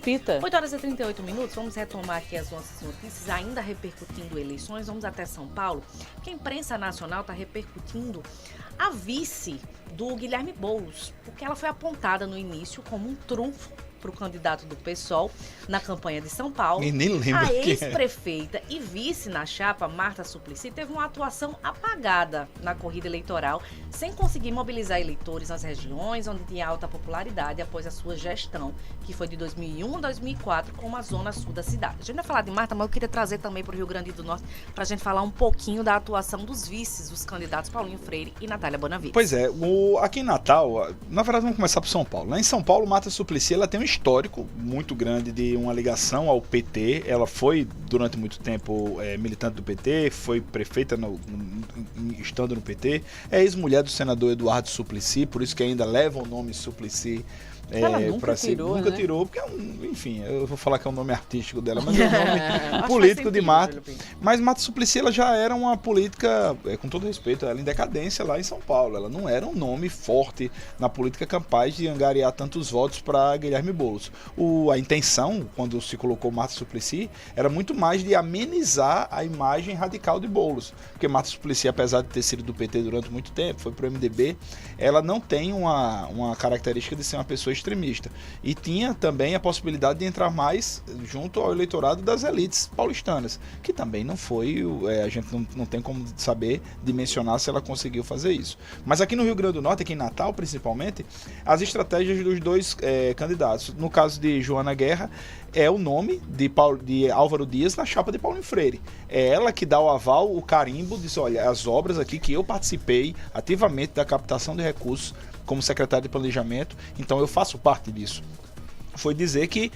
repita. 8h38, vamos retomar aqui as nossas notícias, ainda repercutindo eleições, vamos até São Paulo, porque a imprensa nacional está repercutindo a vice do Guilherme Boulos, porque ela foi apontada no início como um trunfo para o candidato do PSOL na campanha de São Paulo. E nem lembro a quem é. ex-prefeita e vice na chapa, Marta Suplicy, teve uma atuação apagada na corrida eleitoral, sem conseguir mobilizar eleitores nas regiões onde tinha alta popularidade após a sua gestão, que foi de 2001 a 2004, como a zona sul da cidade. A gente vai falar de Marta, mas eu queria trazer também para o Rio Grande do Norte, para a gente falar um pouquinho da atuação dos vices, dos candidatos Paulinho Freire e Natália Bonavides. Pois é, aqui em Natal, na verdade vamos começar por São Paulo. Lá em São Paulo, Marta Suplicy, ela tem um histórico muito grande de uma ligação ao PT. Ela foi durante muito tempo militante do PT, foi prefeita estando no PT, é ex-mulher do senador Eduardo Suplicy, por isso que ainda leva o nome Suplicy. Ela nunca tirou, nunca né? tirou, porque enfim, eu vou falar que é o nome artístico dela, mas é o nome político de Marta. Mas Marta Suplicy, ela já era uma política, com todo respeito, ela em decadência lá em São Paulo. Ela não era um nome forte na política capaz de angariar tantos votos para Guilherme Boulos. A intenção, quando se colocou Marta Suplicy, era muito mais de amenizar a imagem radical de Boulos. Porque Marta Suplicy, apesar de ter sido do PT durante muito tempo, foi pro MDB, ela não tem uma característica de ser uma pessoa extremista. E tinha também a possibilidade de entrar mais junto ao eleitorado das elites paulistanas, que também não foi, a gente não tem como saber, dimensionar se ela conseguiu fazer isso. Mas aqui no Rio Grande do Norte, aqui em Natal principalmente, as estratégias dos dois candidatos, no caso de Joana Guerra, é o nome de Álvaro Dias na chapa de Paulinho Freire. É ela que dá o aval, o carimbo, diz, olha, as obras aqui que eu participei ativamente da captação de recursos como secretário de planejamento, então eu faço parte disso. Foi dizer que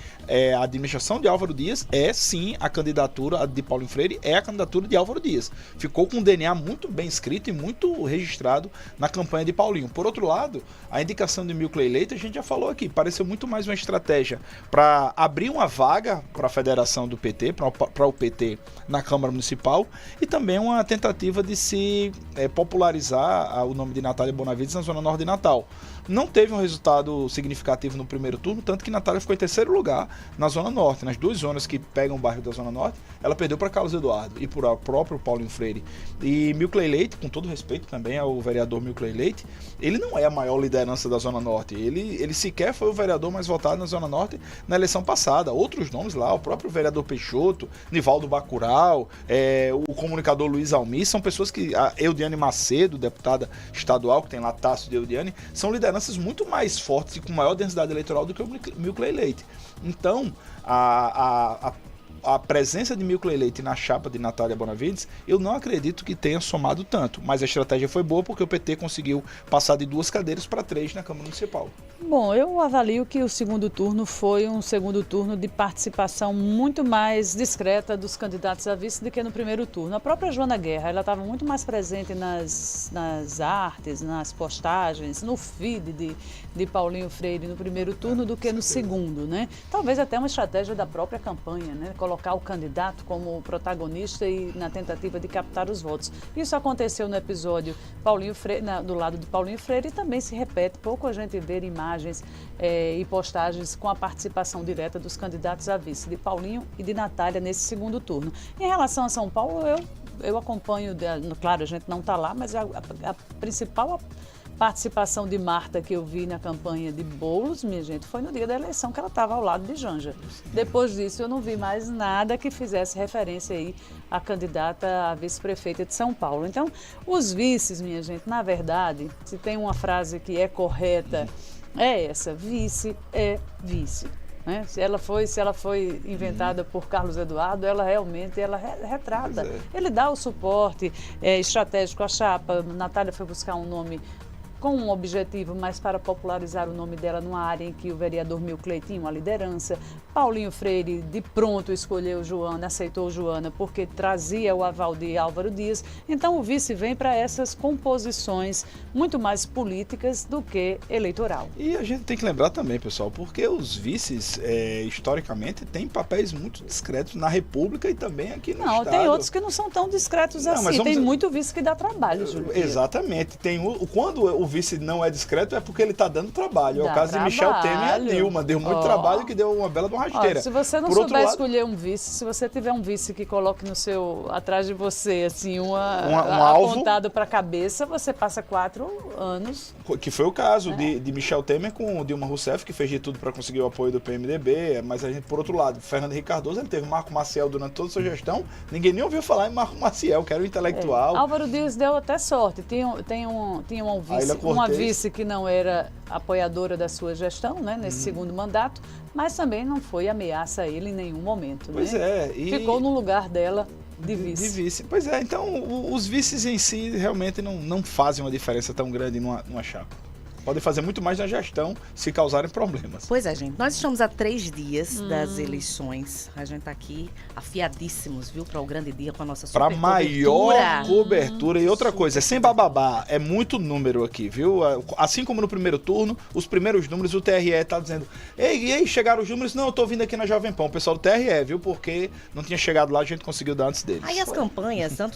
a administração de Álvaro Dias é sim a candidatura de Paulinho Freire, é a candidatura de Álvaro Dias. Ficou com um DNA muito bem escrito e muito registrado na campanha de Paulinho. Por outro lado, a indicação de Milcley Leite, a gente já falou aqui, pareceu muito mais uma estratégia para abrir uma vaga para a federação do PT, para o PT na Câmara Municipal, e também uma tentativa de se popularizar o nome de Natália Bonavides na Zona Norte de Natal. Não teve um resultado significativo no primeiro turno, tanto que Natália ficou em terceiro lugar na Zona Norte. Nas duas zonas que pegam o bairro da Zona Norte, ela perdeu para Carlos Eduardo e para o próprio Paulinho Freire. E Milcley Leite, com todo respeito também ao vereador Milcley Leite, ele não é a maior liderança da Zona Norte. Ele sequer foi o vereador mais votado na Zona Norte na eleição passada. Outros nomes lá, o próprio vereador Peixoto, Nivaldo Bacurau, o comunicador Luiz Almi, são pessoas que, a Eudiane Macedo, deputada estadual, que tem lá Tássio de Eudiane, são lideranças muito mais fortes e com maior densidade eleitoral do que o Milcley Leite. Então, a presença de Milcley Leite na chapa de Natália Bonavides, eu não acredito que tenha somado tanto, mas a estratégia foi boa porque o PT conseguiu passar de 2 cadeiras para 3 na Câmara Municipal. Bom, eu avalio que o segundo turno foi um segundo turno de participação muito mais discreta dos candidatos a vice do que no primeiro turno. A própria Joana Guerra, ela estava muito mais presente nas artes, nas postagens, no feed de Paulinho Freire no primeiro turno do que no segundo, né? Talvez até uma estratégia da própria campanha, né? Colocar o candidato como protagonista e na tentativa de captar os votos. Isso aconteceu no episódio Paulinho Freire, do lado de Paulinho Freire, e também se repete. Pouco a gente vê imagens e postagens com a participação direta dos candidatos a vice, de Paulinho e de Natália, nesse segundo turno. Em relação a São Paulo, eu acompanho, claro, a gente não está lá, mas a principal participação de Marta que eu vi na campanha de Boulos, minha gente, foi no dia da eleição que ela estava ao lado de Janja. Depois disso, eu não vi mais nada que fizesse referência aí à candidata a vice-prefeita de São Paulo. Então, os vices, minha gente, na verdade, se tem uma frase que é correta, é essa: vice é vice. Né? Se ela foi inventada por Carlos Eduardo, ela realmente retrata. Ele dá o suporte estratégico à chapa. Natália foi buscar um nome com um objetivo, mas para popularizar o nome dela numa área em que o vereador Milcley tinha uma liderança. Paulinho Freire, de pronto, escolheu Joana, aceitou Joana, porque trazia o aval de Álvaro Dias. Então, o vice vem para essas composições muito mais políticas do que eleitoral. E a gente tem que lembrar também, pessoal, porque os vices, historicamente, têm papéis muito discretos na República e também aqui no Estado. Não, tem outros que não são tão discretos assim. Tem muito vice que dá trabalho, Júlio. Exatamente. Quando o vice não é discreto é porque ele está dando trabalho. É o caso de Michel Temer e a Dilma. Deu muito trabalho que deu uma bela de uma rasteira. Se você não souber escolher um vice, se você tiver um vice que coloque atrás de você, assim, um apontado para a cabeça, você passa 4 anos. Que foi o caso de Michel Temer com o Dilma Rousseff, que fez de tudo para conseguir o apoio do PMDB, mas a gente, por outro lado, Fernando Henrique Cardoso, ele teve Marco Maciel durante toda a sua gestão, ninguém nem ouviu falar em Marco Maciel, que era o intelectual. Álvaro Dias deu até sorte, tinha uma vice que não era apoiadora da sua gestão, né, nesse segundo mandato, mas também não foi ameaça a ele em nenhum momento. Pois né? Ficou no lugar dela de vice. Pois é, então os vices em si realmente não fazem uma diferença tão grande numa chapa. Podem fazer muito mais na gestão se causarem problemas. Pois é, gente. Nós estamos a 3 dias das eleições. A gente tá aqui afiadíssimos, viu? Para o grande dia com a nossa super cobertura. Para maior cobertura. E outra coisa, sem bababá, é muito número aqui, viu? Assim como no primeiro turno, os primeiros números, o TRE tá dizendo, ei, chegaram os números? Não, eu tô vindo aqui na Jovem Pan. O pessoal do TRE, viu? Porque não tinha chegado lá, a gente conseguiu dar antes deles. Aí as campanhas, tanto